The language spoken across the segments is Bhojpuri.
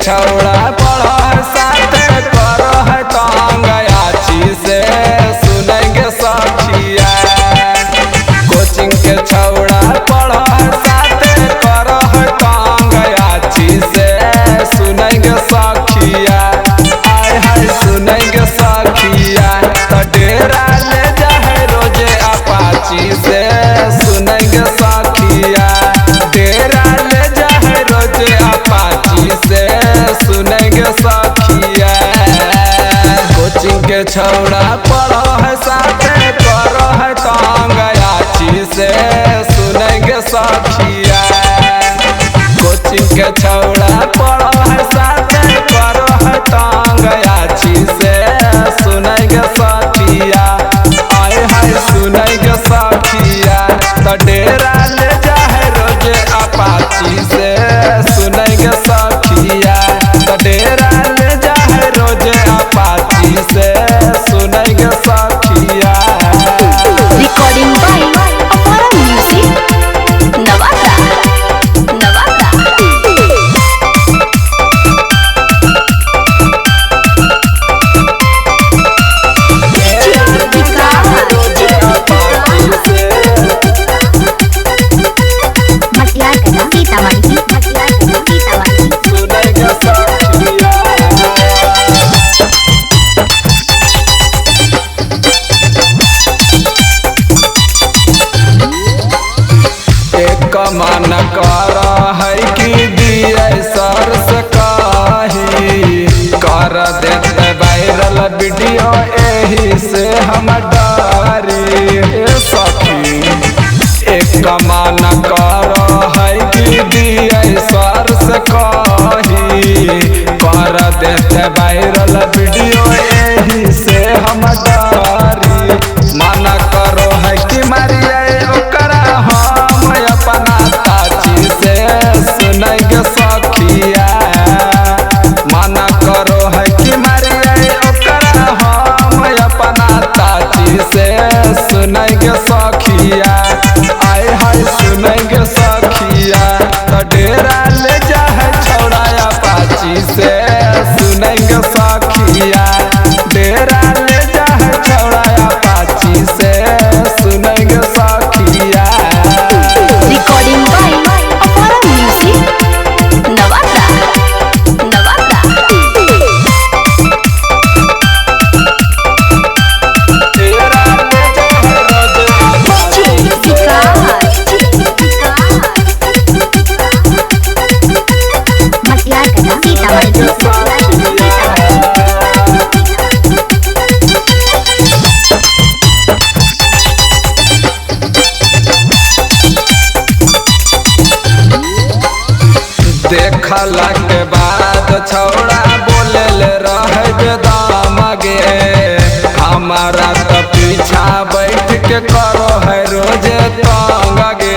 छौड़ा पढ़ साथे कर है तंग आची से सुनेंगे सखिया। कोचिंग के छौड़ा पढ़ साथे कर है तंग आची से सुनेंगे सखिया। आय हाय सुनेंगे सखिया तो डेरा ले जाए रोजे अपाची से सुनेंगे सखिया। डेरा ले जाए रोजे अपाची से सुनेंगे सखिया। कोचिंग के छौड़ा पढ़ो है साथे करो है तंग आची से सुनेंगे सखिया। कोचिंग के छौड़ा पढ़ो है साथे करो है तंग आची से सुनेंगे सखिया। आए हाय सुनेंगे सखिया तो डेरा ले जाए रोजे अपाची से सुनेंगे सखिया। तो डेरा ले जाए रोजे अपाची से सुनेंगे सखिया। Recording by Apara Music, Navata. मन कर है कि दिए सर से कही कर देते वायरल वीडियो यही से हम डरी सखी। एक मन कर है कि दिए सर से कही कर देते वायरल वीडियो यही से हम डरी। मन करो है कि मारिए ओकरा हम अपना ताची से सुनेंगे सखिया। मना करो है कि मारिए ओकरा हम अपना ताची से सुनेंगे सखिया। आए हाय सुनेंगे सखिया तो डेरा ले जाए छौड़ा अपाची से सुनेंगे सखिया। डेरा ले जाए छौड़ा अपाची से सुनेंगे सखिया। Recording by Apara Music, Navata. डेरा ले जाए रोजे देखला के बाद छौड़ा बोले ले रहे बेदाम गे। हमारा तो पीछा बैठ के करो है रोजे तंग गे।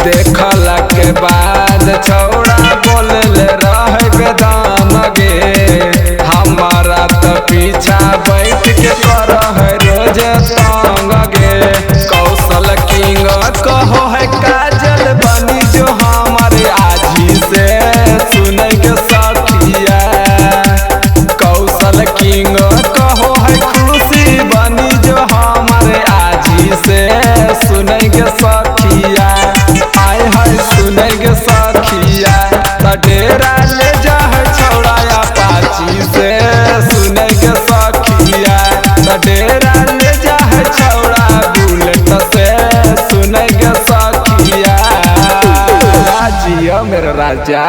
देखला के बाद छौड़ा बोले ले रहे बेदाम गे। हमारा तो पीछा बैठ के करो है रोजे तंग गे। कौशल किंग कहो है काजल बनी जो हमारे आजी से सुनेंगे सखिया। कौशल किंग कहो है खुशी बनी जो हमारे आजी से सुनेंगे सखिया। आए हाय सुनेंगे सखिया तो डेरा ले जाए छौड़ा अपाची से सुनेंगे सखिया। तो डेरा ले जाए छौड़ा बुलेट से सुनेंगे सखिया। जियो मेरा राजा।